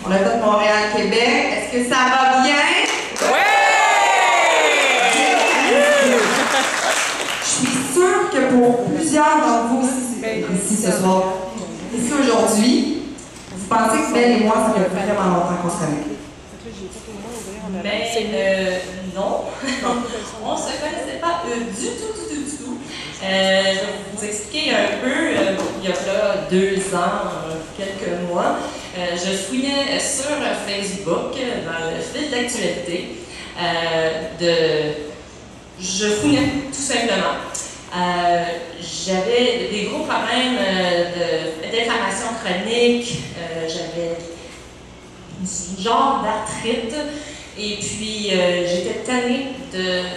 On a fait Montréal-Québec. Est-ce que ça va bien? Ouais! Je suis sûre que pour plusieurs d'entre vous ici ce soir, ici aujourd'hui, vous pensez que Belle et moi, ça fait vraiment longtemps qu'on se connaît. Mais non, on ne se connaissait pas du tout. Je vais vous expliquer un peu, il y a là 2 ans, quelques mois, je fouillais sur Facebook, dans le fil d'actualité, je fouillais tout simplement. J'avais des gros problèmes d'inflammation chronique, j'avais un genre d'arthrite, et puis j'étais tannée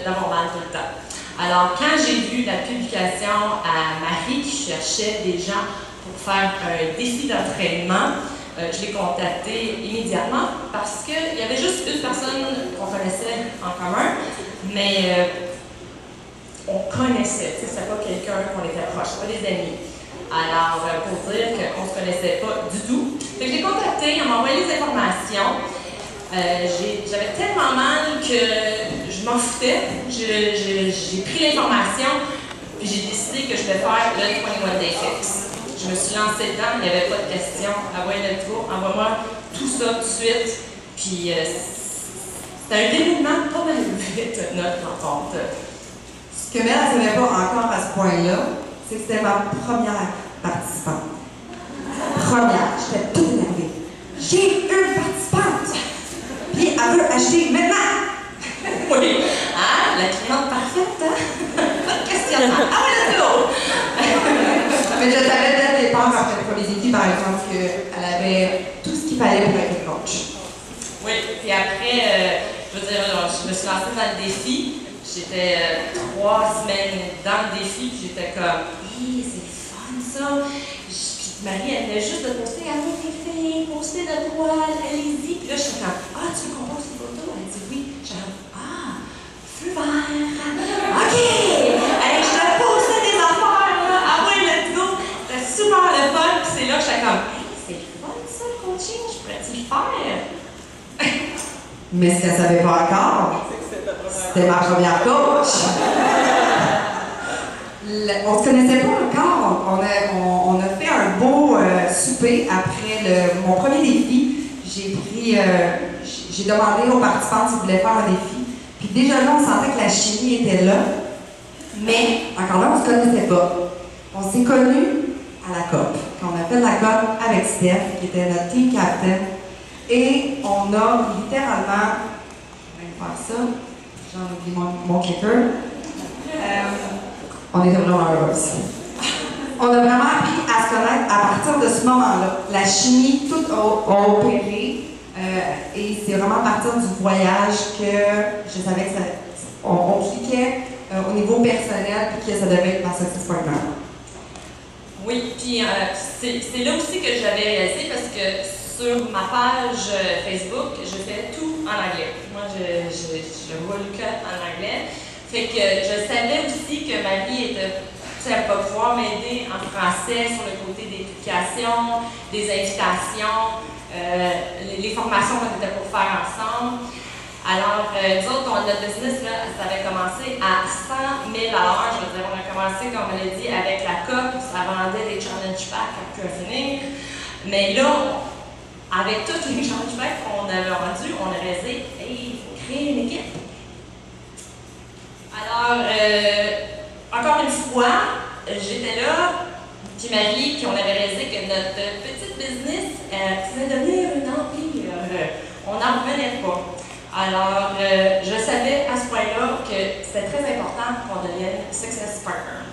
d'avoir mal tout le temps. Alors, quand j'ai vu la publication à Marie qui cherchait des gens pour faire un défi d'entraînement, je l'ai contactée immédiatement parce qu'il y avait juste une personne qu'on connaissait en commun, mais on connaissait, c'était pas quelqu'un qu'on était proche, pas des amis. Alors, pour dire qu'on ne se connaissait pas du tout. Fait que je l'ai contactée, elle m'a envoyé des informations. J'avais tellement mal que je m'en foutais. J'ai pris l'information, puis j'ai décidé que je vais faire le 21 Day Fix. Je me suis lancée dedans, il n'y avait pas de question. Envoie-le tout, envoie-moi tout ça tout de suite. Puis c'était un dénouement pas mal vite, notre rencontre. Ce que Mel ne savait pas encore à ce point-là, c'est que c'était ma première participante. Première, j'étais toute énervée. J'ai une participante! Puis elle veut acheter maintenant! Oui, hein? La cliente parfaite, hein? Pas de questionnement. Ah ouais, let's go! Mais je savais dès le départ, après le premier défi, par exemple, qu'elle avait tout ce qu'il fallait pour être coach. Oui, puis après, je veux dire, je me suis lancée dans le défi. J'étais 3 semaines dans le défi, puis j'étais comme, hey, c'est fun ça! Puis Marie, elle venait juste de poster, ah oui, les filles, postez de toile, allez-y. Puis là, je suis comme, ah, tu veux qu'on poste une photo? Elle dit oui. J'ai comme, ah, feu vert. OK! Hey, je te postais des affaires, là. Ah ouais, let's go! C'était super le fun, puis c'est là que j'étais comme, hey, c'est le fun ça, le coaching, je pourrais-tu le faire? Mais ce qu'elle ne savait pas encore, c'était ma première coach. On ne se connaissait pas encore. On a fait un beau souper après mon premier défi. J'ai demandé aux participants s'ils voulaient faire un défi. Puis déjà là, on sentait que la chimie était là. Mais encore là, on ne se connaissait pas. On s'est connus à la COP. Quand on a fait la COP avec Steph, qui était notre team captain. Et on a littéralement, je vais faire ça, j'en oublie mon clicker. On était vraiment heureuses. On a vraiment appris à se connaître à partir de ce moment-là. La chimie, tout a opéré. Et c'est vraiment à partir du voyage que je savais que on cliquait au niveau personnel et que ça devait être ma success partner. Oui, puis c'est là aussi que j'avais réalisé parce que sur ma page Facebook, je fais tout en anglais. Moi, je roule que en anglais. Fait que je savais aussi que Marie elle va pouvoir m'aider en français sur le côté des publications, des invitations, les formations qu'on était pour faire ensemble. Alors, nous autres, notre business, là, ça avait commencé à 100 000 $. Je veux dire, on a commencé, comme on l'a dit, avec la COP, ça vendait des challenge packs à plus finir. Mais là, avec tous les challenge packs qu'on avait vendus, on a réalisé, hey, il faut créer une équipe. Alors, encore une fois, j'étais là, puis Marie, puis on avait réalisé que notre petite business pouvait devenir un empire. On n'en revenait pas. Alors, je savais à ce point-là que c'était très important qu'on devienne Success Partner.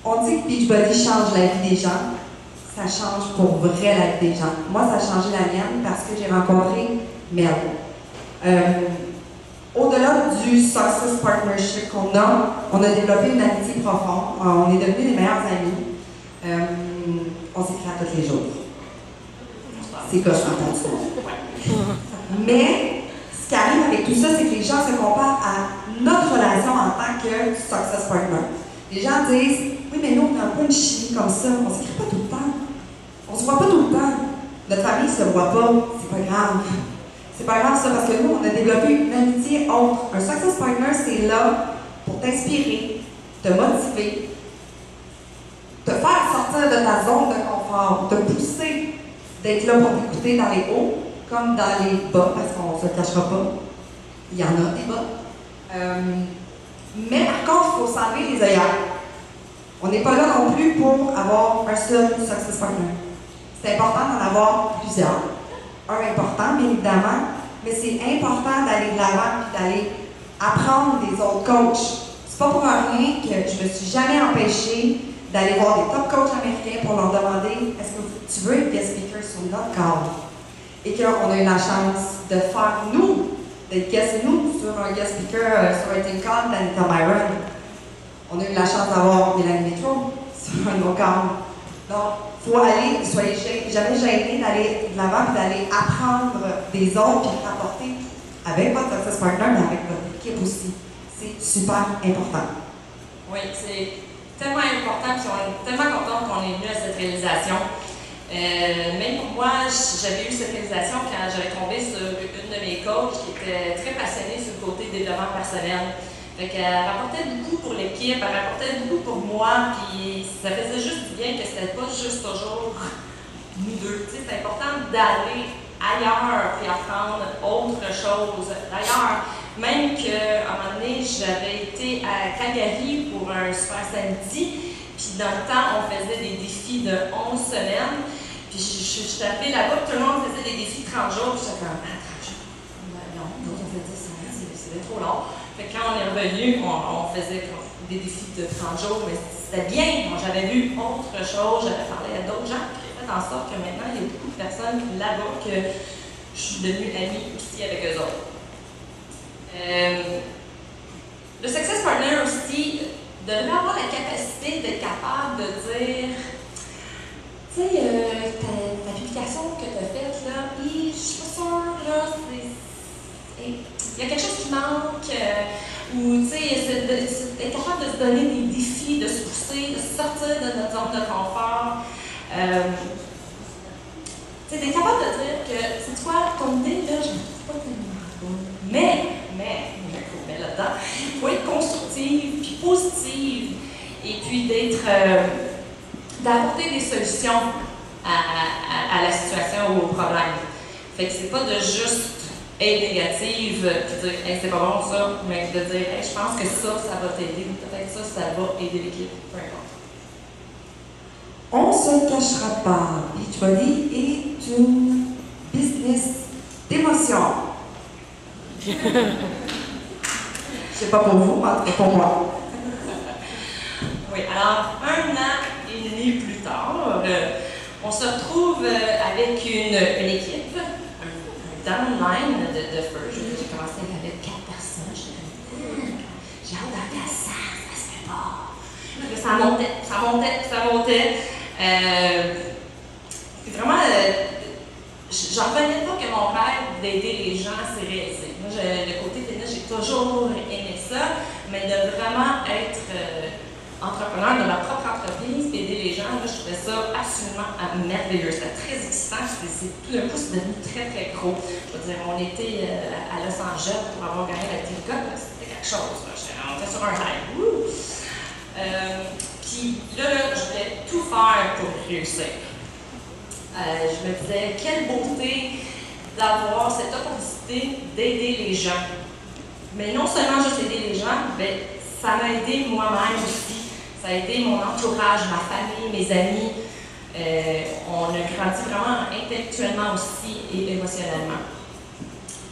On dit que Beachbody change la vie des gens. Ça change pour vrai la vie des gens. Moi, ça a changé la mienne parce que j'ai rencontré Mel. Au-delà du Success Partnership qu'on a, on a développé une amitié profonde. On est devenus les meilleurs amis. On s'écrit tous les jours. C'est cauchemar pour tout. Mais ce qui arrive avec tout ça, c'est que les gens se comparent à notre relation en tant que Success Partner. Les gens disent, oui, mais nous, on n'a pas une chimie comme ça. On ne s'écrit pas tout le temps. On se voit pas tout le temps. Notre famille se voit pas. C'est pas grave. C'est pas grave ça, parce que nous, on a développé une amitié autre. Un success partner, c'est là pour t'inspirer, te motiver, te faire sortir de ta zone de confort, te pousser d'être là pour t'écouter dans les hauts comme dans les bas, parce qu'on ne se cachera pas. Il y en a des bas. Mais par contre, il faut s'enlever les œillères. On n'est pas là non plus pour avoir un seul success partner. C'est important d'en avoir plusieurs. Un important, bien évidemment, mais c'est important d'aller de l'avant et d'aller apprendre des autres coachs. C'est pas pour rien que je me suis jamais empêchée d'aller voir des top coachs américains pour leur demander est-ce que tu veux être guest speaker sur notre cadre? Et qu'on a eu la chance de faire d'être guest sur un guest speaker sur un team call d'Anita Myron. On a eu la chance d'avoir Mélanie Métro sur un autre cadre. Donc, il faut aller, soyez jamais gênés d'aller de l'avant et d'aller apprendre des autres et rapporter avec votre success partner, mais avec votre équipe aussi. C'est super important. Oui, c'est tellement important, puis on est tellement contents qu'on est venu à cette réalisation. Même pour moi, j'avais eu cette réalisation quand j'avais tombé sur une de mes coachs qui était très passionnée sur le côté développement personnel. Fait qu'elle rapportait beaucoup pour l'équipe, elle rapportait beaucoup pour moi, puis ça faisait juste du bien que c'était pas juste toujours nous deux. Tu sais, c'est important d'aller ailleurs et apprendre autre chose. D'ailleurs, même qu'à un moment donné, j'avais été à Calgary pour un super samedi, puis dans le temps, on faisait des défis de 11 semaines, puis je suis arrivée là-bas, tout le monde faisait des défis de 30 jours, puis j'étais comme, 30 jours? Non, nous, on fait 10 semaines, c'est trop long. Fait que quand on est revenu, on faisait des défis de 30 jours, mais c'était bien. J'avais vu autre chose, j'avais parlé à d'autres gens qui ont fait en sorte que maintenant, il y a beaucoup de personnes là-bas que je suis devenue amie ici avec eux autres. Le success partner aussi devrait avoir la capacité d'être capable de dire, tu sais, ta publication que tu as faite, là, je suis pas sûre, là, il y a quelque chose qui manque, ou tu sais, d'être capable de se donner des défis, de se pousser, de sortir de notre zone de confort. Tu sais, d'être capable de dire que, c'est quoi, ton idée, là, je ne trouve pas tellement bonne. Mais là-dedans, il faut être constructive, puis positive, et puis d'apporter des solutions à la situation ou au problème. Fait que c'est pas de juste être négative, puis dire hey, c'est pas bon ça, mais de dire hey, je pense que ça va t'aider, peut-être ça va aider l'équipe, peu importe. On se cachera pas. Beachbody est une business d'émotion. Je sais pas pour vous, mais pour moi. Oui, alors 1 an et demi plus tard, on se retrouve avec une équipe, un downline de feu. J'ai commencé avec 4 personnes. J'ai hâte d'aller à ça se fait pas. Ça montait. Vraiment, j'en revenais pas que mon rêve d'aider les gens s'est réalisé. Moi, le côté tennis, j'ai toujours aimé ça, mais de vraiment être entrepreneur de ma propre entreprise et aider les gens, là, je trouvais ça absolument merveilleux. C'était très excitant. Tout d'un coup, c'est devenu très, très gros. Je veux dire, on était à Los Angeles pour avoir gagné la Team Cup. C'était quelque chose. On était sur un high. Puis là, je voulais tout faire pour réussir. Je me disais, quelle beauté d'avoir cette opportunité d'aider les gens. Mais non seulement juste aider les gens, mais ça m'a aidé moi-même aussi. Ça a aidé mon entourage, ma famille, mes amis. On a grandi vraiment intellectuellement aussi et émotionnellement.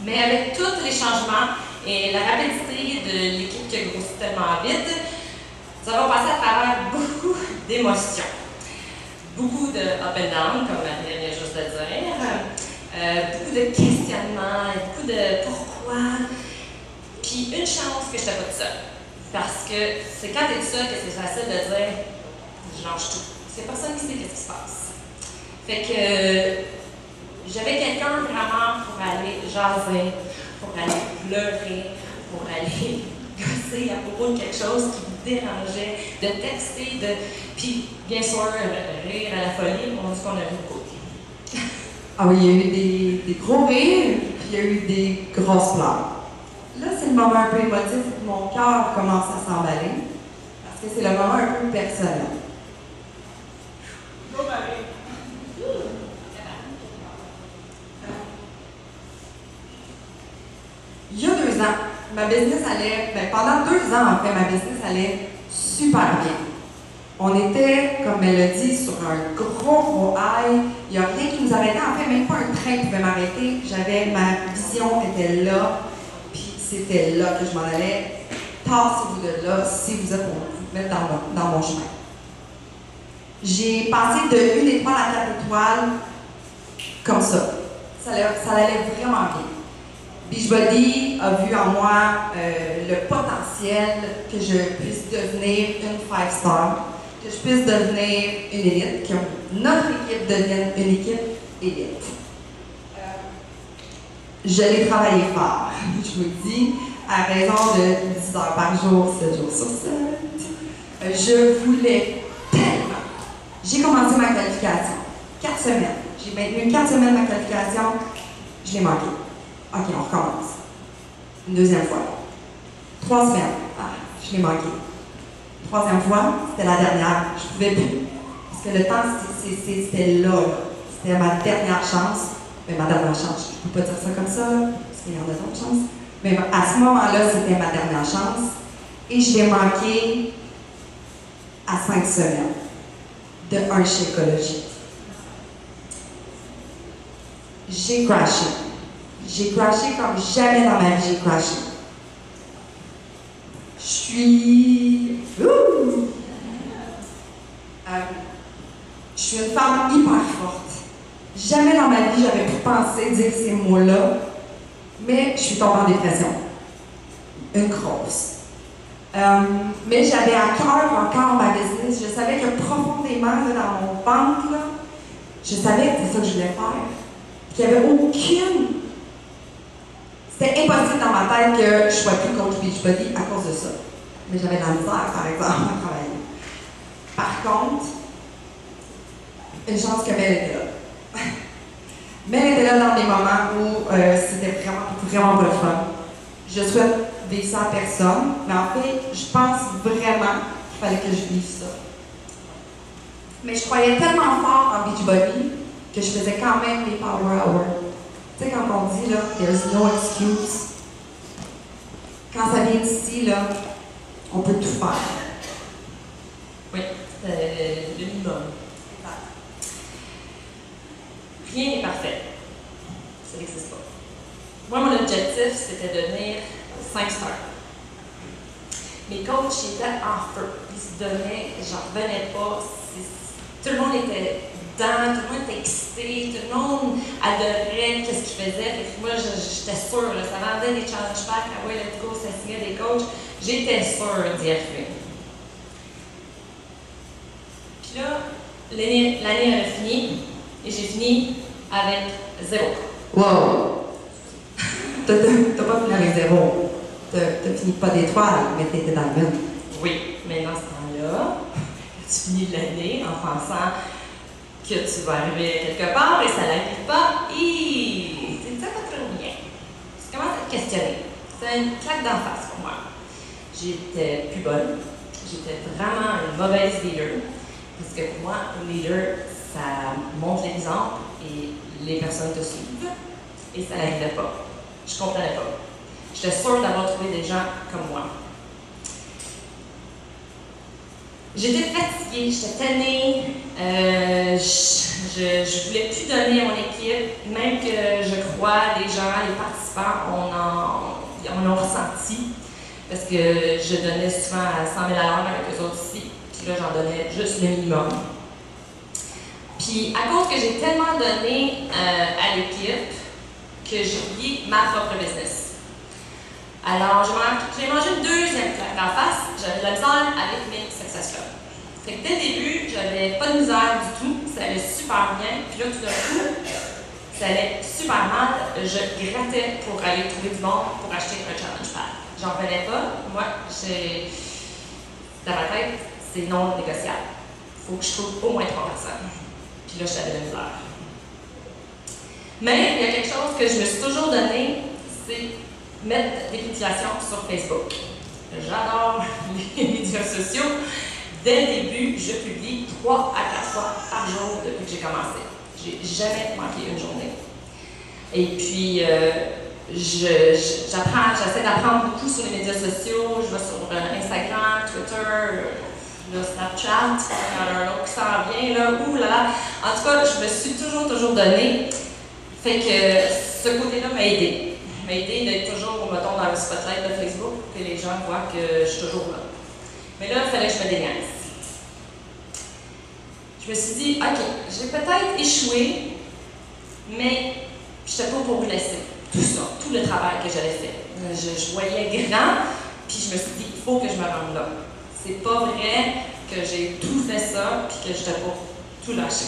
Mais avec tous les changements et la rapidité de l'équipe qui a grossi tellement vite, nous avons passé à travers beaucoup d'émotions. Beaucoup de up and down, comme Marie vient juste de dire. Beaucoup de questionnements, beaucoup de pourquoi. Puis une chance que je n'étais pas toute seule. Parce que c'est quand tu es seule que c'est facile de dire je lâche tout. Parce qu'il n'y a personne qui sait ce qui se passe. Fait que j'avais quelqu'un vraiment pour aller jaser, pour aller pleurer, pour aller gosser à propos de quelque chose qui vous dérangeait, de texter, puis bien sûr, rire à la folie, on dit qu'on a ri beaucoup. Ah oui, il y a eu des gros rires, puis il y a eu des grosses pleurs. Là, c'est le moment un peu émotif où mon cœur commence à s'emballer, parce que c'est le moment un peu personnel. Il y a 2 ans, ma business allait, pendant 2 ans en fait, ma business allait super bien. On était, comme elle l'a dit, sur un gros high. Il n'y a rien qui nous arrêtait. En fait, même pas un train pouvait m'arrêter. Ma vision était là. Puis c'était là que je m'en allais. Tassez-vous de là si vous êtes pour vous mettre dans mon chemin. J'ai passé de 1 étoile à 4 étoiles comme ça. Ça allait vraiment bien. Beachbody a vu en moi le potentiel que je puisse devenir une 5-star, que je puisse devenir une élite, que notre équipe devienne une équipe élite. Je l'ai travaillé fort, je vous le dis, à raison de 10 heures par jour, 7 jours sur 7. Je voulais tellement. J'ai commencé ma qualification. 4 semaines. J'ai maintenu 4 semaines ma qualification. Je l'ai manqué. OK, on recommence. Une deuxième fois. 3 semaines. Ah, je l'ai manqué. 3e fois, c'était la dernière. Je ne pouvais plus. Parce que le temps, c'était là. C'était ma dernière chance. Mais ma dernière chance, je ne peux pas dire ça comme ça, parce qu'il y en a d'autres chances. Mais à ce moment-là, c'était ma dernière chance. Et je l'ai manqué à 5 semaines de un Shakeology. J'ai crashé. J'ai crashé comme jamais dans ma vie j'ai crashé. Je suis une femme hyper forte. Jamais dans ma vie j'avais pu penser dire ces mots-là, mais je suis tombée en dépression. Une grosse. Mais j'avais à cœur encore ma business. Je savais que profondément, là, dans mon ventre, là, je savais que c'était ça que je voulais faire. Qu'il n'y avait aucune. C'était impossible dans ma tête que je ne sois plus coach Beachbody à cause de ça. Mais j'avais de la misère, par exemple, à travailler. Par contre, une chance que Mel était là. Mel était là dans des moments où c'était vraiment pas le fun. Je souhaite vivre ça à personne, mais en fait, je pense vraiment qu'il fallait que je vive ça. Mais je croyais tellement fort en Beachbody que je faisais quand même les Power Hours. Tu sais, quand on dit, là, there's no excuse. Quand ça vient d'ici, là, on peut tout faire. Oui, le minimum. Rien n'est parfait. Ça n'existe pas. Moi, mon objectif, c'était de devenir 5 stars. Mes coachs étaient en feu. Ils se donnaient, j'en revenais pas. Tout le monde était dedans, tout le monde était excité, tout le monde adorait ce qu'ils faisaient. Et moi, j'étais sûre, là, ça vendait des challenge packs, ah ouais, let's go, ça signait des coachs. J'étais sûre d'y arriver. Puis là, l'année a fini et j'ai fini avec 0. Wow! T'as pas fini avec 0. T'as fini pas d'étoile, mais t'étais dans le mine. Oui, mais dans ce temps-là, tu finis l'année en pensant que tu vas arriver quelque part et ça n'arrive pas, et ça va très bien. Tu commences à te questionner. C'est une claque d'en face pour moi. J'étais plus bonne. J'étais vraiment une mauvaise leader. Parce que pour moi, un leader, ça montre l'exemple et les personnes te suivent. Et ça n'arrivait pas. Je ne comprenais pas. J'étais sûre d'avoir trouvé des gens comme moi. J'étais fatiguée, j'étais tannée, je voulais plus donner à mon équipe, même que je crois les gens, les participants, on en ressenti, parce que je donnais souvent à 100 000 à l'heure avec eux autres ici, puis là j'en donnais juste le minimum. Puis à cause que j'ai tellement donné à l'équipe, que j'ai oublié ma propre business. Alors, j'ai mangé une deuxième claque en face, j'avais de la misère avec mes Success Club. Fait que dès le début, j'avais pas de misère du tout, ça allait super bien, puis là, tout d'un coup, ça allait super mal, je grattais pour aller trouver du monde pour acheter un challenge pad. J'en revenais pas. Moi, dans ma tête, c'est non négociable. Il faut que je trouve au moins 3 personnes. Puis là, je savais de misère. Mais il y a quelque chose que je me suis toujours donné, c'est mettre des publications sur Facebook. J'adore les médias sociaux. Dès le début, je publie 3 à 4 fois par jour depuis que j'ai commencé. J'ai jamais manqué une journée. Et puis, j'essaie d'apprendre beaucoup sur les médias sociaux. Je vais sur Instagram, Twitter, Snapchat, il y en a un autre qui s'en vient, là, ouh là là. En tout cas, je me suis toujours donné. Fait que ce côté-là m'a aidé. M'a aidé d'être toujours, mettons, dans le spotlight de Facebook pour que les gens voient que je suis toujours là. Mais là, il fallait que je me dégaine. Je me suis dit, OK, j'ai peut-être échoué, mais je n'étais pas pour laisser tout ça, tout le travail que j'avais fait. Je voyais grand, puis je me suis dit, il faut que je me rende là. C'est pas vrai que j'ai tout fait ça, puis que je n'étais pas tout lâché.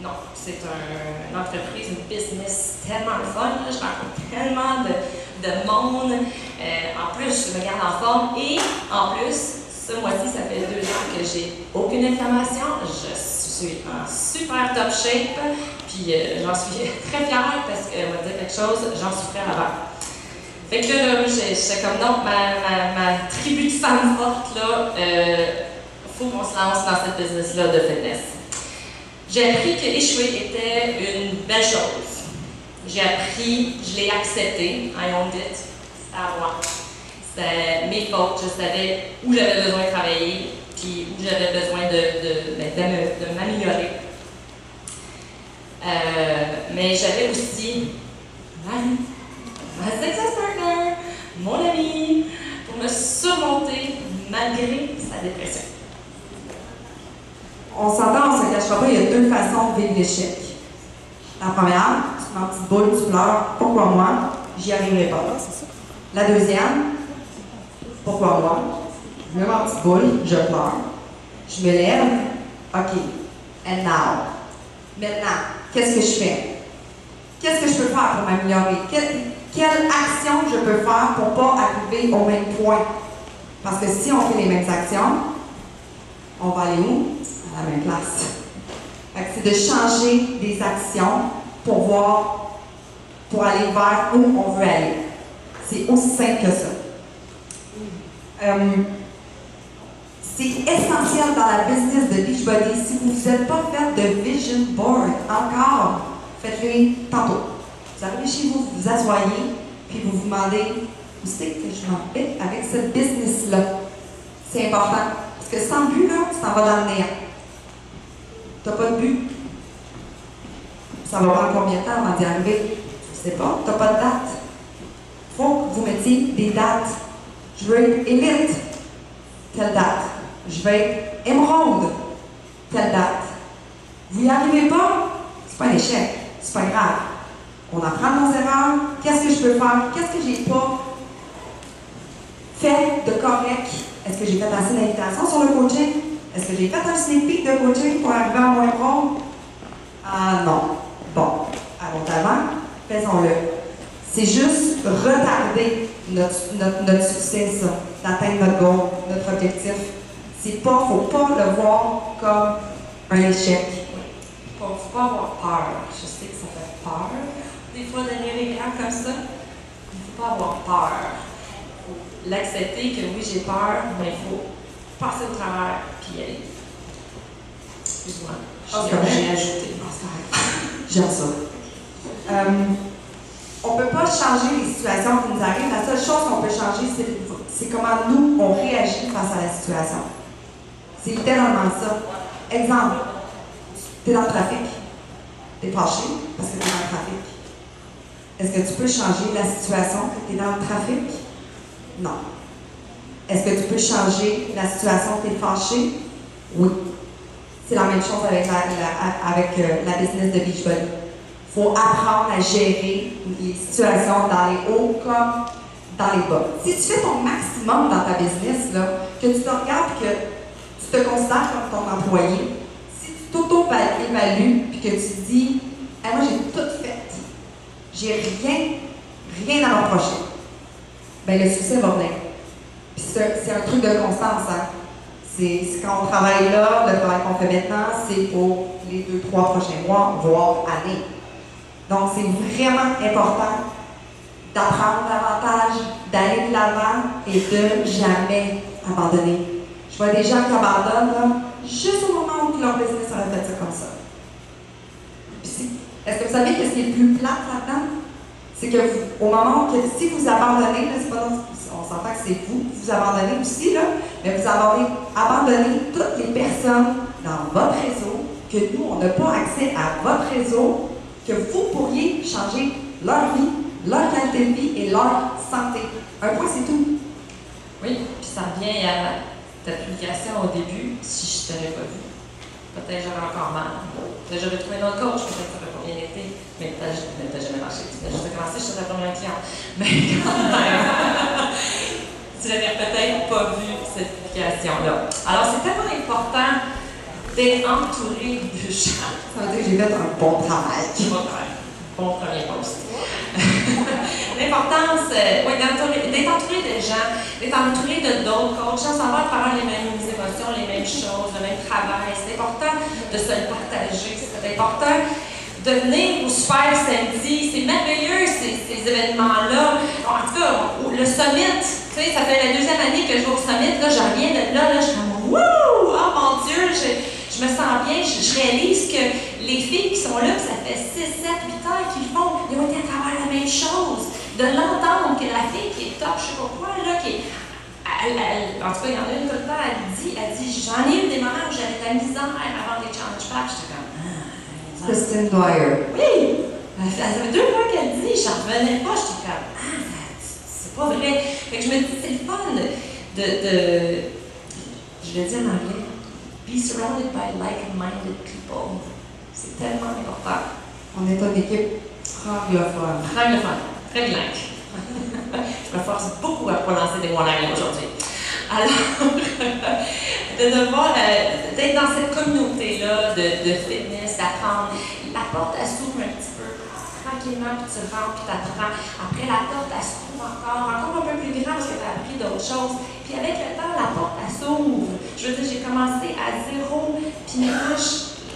Non, c'est une entreprise, une business tellement fun. Je rencontre tellement de monde. En plus, je me garde en forme. Et en plus, ce mois-ci, ça fait 2 ans que j'ai aucune inflammation. Je suis en super top shape. Puis j'en suis très fière parce que, on va dire quelque chose, j'en souffrais avant. Fait que là, j'étais comme non, ma tribu de femmes fortes, là, faut qu'on se lance dans cette business-là de fitness. J'ai appris que échouer était une belle chose. J'ai appris, je l'ai accepté, I owned it, c'était à moi. C'était mes fautes, je savais où j'avais besoin de travailler, puis où j'avais besoin de m'améliorer. Mais j'avais aussi ma success partner, mon ami, pour me surmonter malgré sa dépression. On s'entend, on ne se cachera pas, il y a 2 façons de vivre l'échec. La première, tu te mets en petite boule, tu pleures, pourquoi moi? J'y arriverai pas. La deuxième, pourquoi moi? Je me mets en petite boule, je pleure, je me lève, OK, and now? Maintenant, qu'est-ce que je fais? Qu'est-ce que je peux faire pour m'améliorer? Quelle action je peux faire pour ne pas arriver au même point? Parce que si on fait les mêmes actions, on va aller où? À la même place. C'est de changer des actions pour aller vers où on veut aller. C'est aussi simple que ça. C'est essentiel dans la business de Beachbody. Si vous n'êtes pas fait de vision board encore, faites-le tantôt. Vous arrivez chez vous, vous vous asseyez, puis vous vous demandez où c'est que je m'en vais avec cette business-là. C'est important. Parce que sans but, là, tu t'en vas dans le néant. Tu n'as pas de but. Ça va prendre combien de temps avant d'y arriver? Je ne sais pas. Tu n'as pas de date. Il faut que vous mettiez des dates. Je veux être élite. Telle date. Je vais être émeraude. Telle date. Vous n'y arrivez pas? C'est pas un échec. C'est pas grave. On apprend de nos erreurs. Qu'est-ce que je peux faire? Qu'est-ce que j'ai pas fait de correct? Est-ce que j'ai fait assez d'invitation sur le coaching? Est-ce que j'ai fait un sneak peek de coaching pour arriver à mon émeraude? Ah non. Bon, allons d'avant, faisons-le. C'est juste retarder notre succès, ça, d'atteindre notre goal, notre objectif. C'est pas, faut pas le voir comme un échec. Il ne faut pas avoir peur. Je sais que ça fait peur, des fois, d'aller les grands comme ça. Il ne faut pas avoir peur. Il faut l'accepter que oui, j'ai peur, mais il faut passer au travers puis y aller. Excuse-moi, j'ai ajouté. J'aime ça. On ne peut pas changer les situations qui nous arrivent. La seule chose qu'on peut changer, c'est comment nous, on réagit face à la situation. C'est littéralement ça. Exemple, tu es dans le trafic. Tu es fâché parce que tu es dans le trafic. Est-ce que tu peux changer la situation que tu es dans le trafic? Non. Est-ce que tu peux changer la situation que tu es fâché? Oui. C'est la même chose avec la business de Beachbody. Il faut apprendre à gérer les situations dans les hauts comme dans les bas. Si tu fais ton maximum dans ta business, là, que tu te regardes et que tu te considères comme ton employé, si tu t'auto-évalues et que tu te dis hey, « moi j'ai tout fait, j'ai rien à m'approcher », bien le succès va venir. Puis c'est un truc de constance, hein. C'est quand on travaille là, le travail qu'on fait maintenant, c'est pour les 2-3 prochains mois, voire années. Donc, c'est vraiment important d'apprendre davantage, d'aller de l'avant et de jamais abandonner. Je vois des gens qui abandonnent, là, juste au moment où leur business aurait fait ça comme ça. Est-ce que vous savez que ce qui est le plus plate là-dedans? C'est que au moment où, si vous abandonnez, là, c'est pas donc, on s'entend que c'est vous qui vous abandonnez aussi, là, mais vous avez abandonné toutes les personnes dans votre réseau, que nous, on n'a pas accès à votre réseau, que vous pourriez changer leur vie, leur qualité de vie et leur santé. Un point, c'est tout. Oui, puis ça revient à ta publication au début, si je ne t'avais pas vu. Peut-être j'aurais encore mal. Peut-être j'aurais trouvé un autre coach, peut-être ça aurait pas bien été. Mais t'as jamais marché. Tu as juste commencé, je serais tombée un client. Mais quand même, tu n'avais peut-être pas vu cette publication-là. Alors, c'est tellement important d'être entouré de gens. Ça veut dire que j'ai fait un bon travail. Bon premier post. L'importance, oui, d'être entouré de gens, d'être entouré d'autres coachs, on s'en va à travers les mêmes émotions, les mêmes choses, le même travail. C'est important de se le partager. C'est important de venir au Super Samedi. C'est merveilleux, ces événements-là. En tout cas, le Summit, tu sais, ça fait la deuxième année que je vais au Summit. Là, je reviens de là, je suis comme « Wouh! Oh mon Dieu! » Je me sens bien, je réalise que les filles qui sont là, ça fait 6, 7, 8 ans qu'ils font, ils ont été à travers la même chose. De l'entendre que la fille qui est top, je sais pas quoi, là, qui est. En tout cas, il y en a une tout le temps, elle dit j'en ai eu des moments où j'avais de la misère avant des challenge packs, j'étais comme Kristen Dwyer. Oui! Ça fait 2 fois qu'elle dit, j'en revenais pas, j'étais comme c'est pas vrai. Fait que je me dis, c'est le fun de je le dis en anglais. Be surrounded by like-minded people. C'est tellement important. On est une équipe francophone. Francophone, très bilingue. Je me force beaucoup à prononcer des mots en anglais aujourd'hui. Alors, d'être dans cette communauté-là de fitness, d'apprendre, la porte, elle s'ouvre un petit peu tranquillement, puis tu rentres, puis tu apprends. Après, la porte, elle s'ouvre encore un peu plus grande parce que tu as appris d'autres choses. Puis avec le temps, la porte, elle s'ouvre. Je veux dire, j'ai commencé à 0, puis maintenant,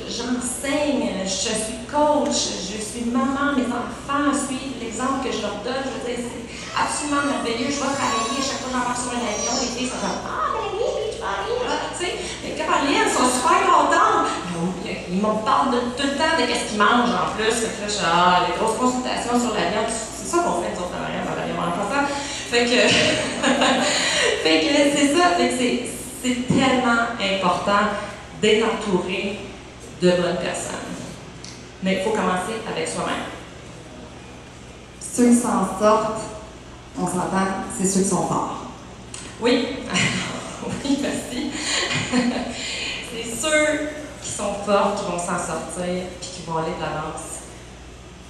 j'enseigne, je suis coach, je suis maman, mes enfants suivent l'exemple que je leur donne. Je veux dire, c'est absolument merveilleux. Je vais travailler, chaque fois que j'embarque sur un avion, les filles sont comme « Ah, mais oui, tu vas aller, là, tu sais. » Mais Caroline, elles sont super contentes. Ils me parlent tout le temps de qu'est-ce qu'ils mangent en plus. Fait que là, les grosses consultations sur l'avion, c'est ça qu'on fait, nous autres, dans l'avion en passant. Fait que, fait que c'est ça, fait que c'est tellement important d'être entouré de bonnes personnes. Mais il faut commencer avec soi-même. Ceux qui s'en sortent, on s'entend, c'est ceux qui sont forts. Oui, oui, merci. C'est ceux qui sont forts qui vont s'en sortir, puis qui vont aller de l'avance,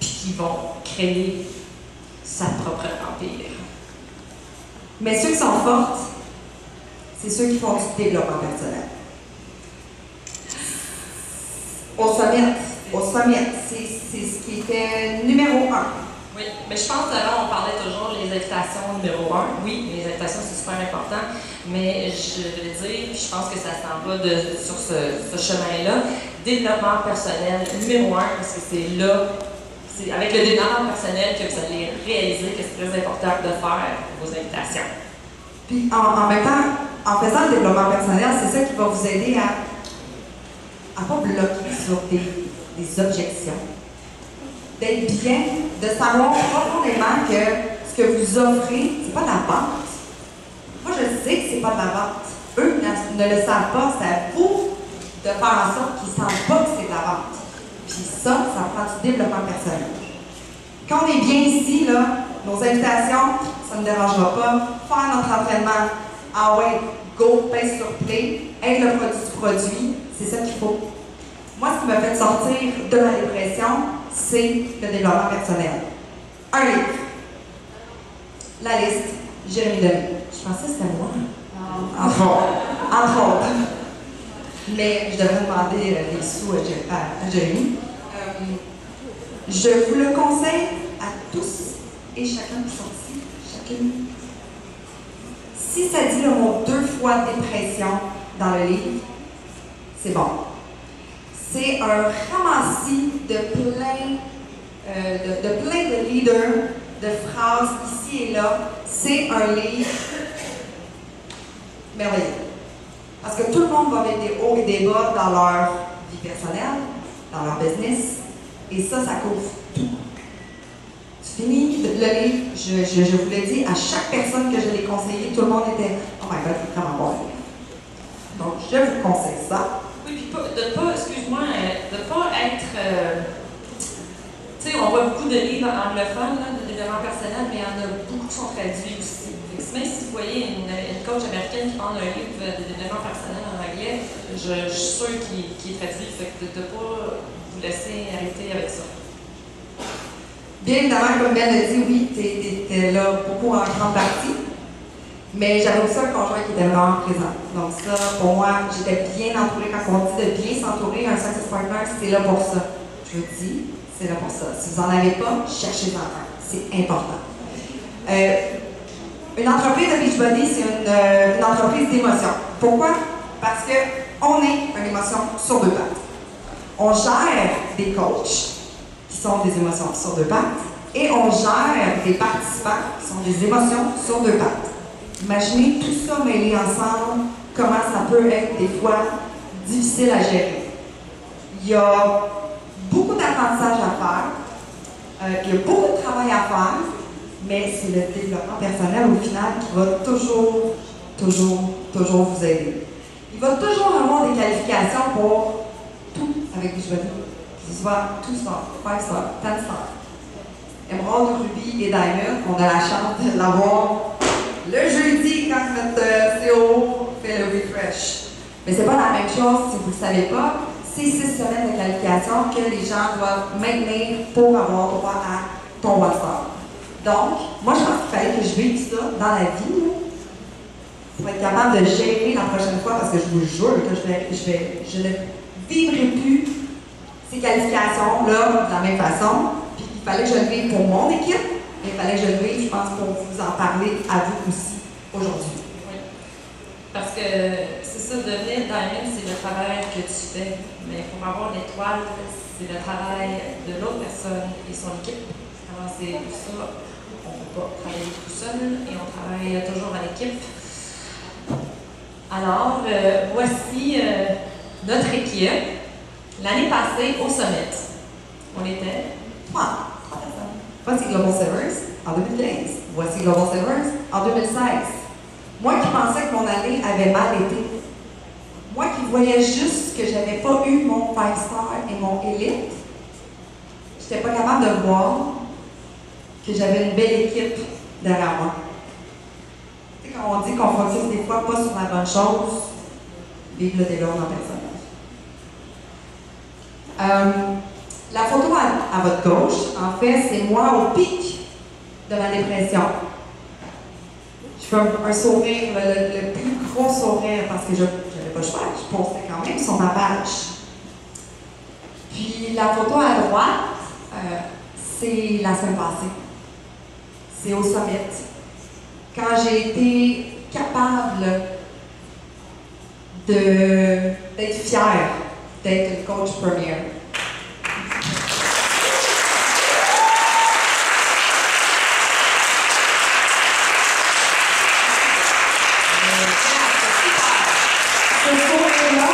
puis qui vont créer sa propre empire. Mais ceux qui sont fortes, c'est ceux qui font du développement personnel. Au sommet, c'est ce qui était numéro 1. Oui, mais je pense qu'avant, on parlait toujours des invitations numéro 1. Oui, les invitations, c'est super important, mais je veux dire, puis je pense que ça s'en va sur ce chemin-là. Développement personnel numéro 1, parce que c'est là, c'est avec le développement personnel que vous allez réaliser que c'est très important de faire vos invitations. Puis en même temps, en faisant le développement personnel, c'est ça qui va vous aider à pas bloquer sur des objections. D'être bien, de savoir profondément que ce que vous offrez, c'est pas de la vente. Moi, je sais que c'est pas de la vente. Eux ne le savent pas, c'est à vous de faire en sorte qu'ils ne sentent pas que c'est de la vente. Puis ça prend du développement personnel. Quand on est bien ici, là, nos invitations, ça ne me dérangera pas. Faire notre entraînement, ah ouais, go, pèse sur play, être le produit du produit, c'est ça qu'il faut. Moi, ce qui m'a fait sortir de la dépression, c'est le développement personnel. Un livre. La liste. Jérémy Demé. Je pensais que c'était moi. Entre autres. Mais je devrais demander des sous à Jérémy. Je vous le conseille à tous et chacun qui sont ici, chacune. Si ça dit le mot 2 fois dépression dans le livre, c'est bon. C'est un ramassis de plein de leaders, de phrases ici et là. C'est un livre merveilleux. Parce que tout le monde va mettre des hauts et des bas dans leur vie personnelle, dans leur business, et ça couvre tout. Tu finis le livre, je vous l'ai dit, à chaque personne que je l'ai conseillé, tout le monde était « Oh my God, c'est vraiment bon livre. » Donc, je vous conseille ça. Oui, puis excuse-moi, de ne pas être... tu sais, on voit beaucoup de livres anglophones, là, de développement personnel, mais il y en a beaucoup qui sont traduits aussi. Même si vous voyez une coach américaine qui parle d'un livre de développement personnel en anglais, je suis sûre qu'il est traduit, fait que de ne pas vous laisser arrêter avec ça. Bien évidemment, comme Ben l'a dit, oui, tu étais là beaucoup en grande partie, mais j'avais aussi un conjoint qui était vraiment présent. Donc ça, pour moi, j'étais bien entourée. Quand on dit de bien s'entourer, un success partner, c'est là pour ça. Je vous dis, c'est là pour ça. Si vous n'en avez pas, cherchez-en un. C'est important. Une entreprise de Beachbody, c'est une entreprise d'émotion. Pourquoi? Parce qu'on est une émotion sur 2 pattes. On gère des coachs qui sont des émotions sur 2 pattes et on gère des participants qui sont des émotions sur 2 pattes. Imaginez tout ça mêlé ensemble, comment ça peut être des fois difficile à gérer. Il y a beaucoup d'apprentissage à faire, il y a beaucoup de travail à faire, mais c'est le développement personnel au final qui va toujours vous aider. Il va toujours avoir des qualifications pour tout avec Beachbody. Que ce soit 2 stars, 5 stars, 10 stars. Emerald, Ruby et Diamond, on a la chance de l'avoir le jeudi quand notre CEO fait le refresh. Mais c'est pas la même chose si vous ne le savez pas. C'est 6 semaines de qualification que les gens doivent maintenir pour avoir droit à ton One Star. Donc, moi, je pense qu'il fallait que je vive ça dans la vie, pour être capable de gérer la prochaine fois, parce que je vous jure que je ne vivrai plus ces qualifications-là de la même façon. Puis il fallait que je le vive pour mon équipe, mais il fallait que je le vive, je pense, pour vous en parler à vous aussi aujourd'hui. Oui. Parce que c'est ça, devenir Diamond, c'est le travail que tu fais. Mais pour avoir l'étoile, c'est le travail de l'autre personne et son équipe. Alors, c'est pour ça. On ne peut pas travailler tout seul et on travaille toujours en équipe. Alors, voici notre équipe. L'année passée, au Summit, on était 3 personnes. Voici Global Savers en 2015. Voici Global Savers en 2016. Moi qui pensais que mon année avait mal été. Moi qui voyais juste que je n'avais pas eu mon 5 star et mon élite. Je n'étais pas capable de voir que j'avais une belle équipe derrière moi. Tu sais, quand on dit qu'on focus des fois pas sur la bonne chose, vive le développement personnel. La photo à votre gauche, en fait, c'est moi au pic de ma dépression. Je fais un sourire, le plus gros sourire, parce que je n'avais pas le choix, je postais quand même sur ma page. Puis la photo à droite, c'est la semaine passée. C'est au Summit. Quand j'ai été capable d'être fière d'être une coach première. Ce soir-là,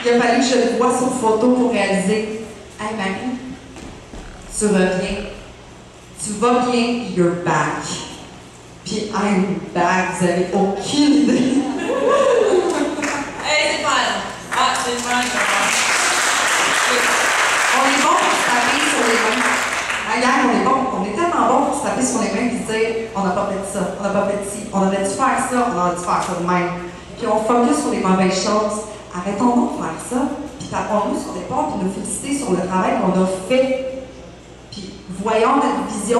il a fallu que je le voie sur photo pour réaliser « Hey Marie, tu reviens. Tu vas bien, you're back. » Puis I'm back, vous avez aucune idée. Hey, c'est fun! Ah, c'est fun! On est bon pour se taper sur les mains. Hier, on est tellement bon pour se taper sur les mains et se dire on n'a pas fait ça, on n'a pas fait ci, on aurait dû faire ça, on aurait dû faire ça de même. Puis on focus sur les mauvaises choses. Arrêtons donc de faire ça, puis tapons-nous sur les portes et nous féliciter sur le travail qu'on a fait. Puis voyons notre vision.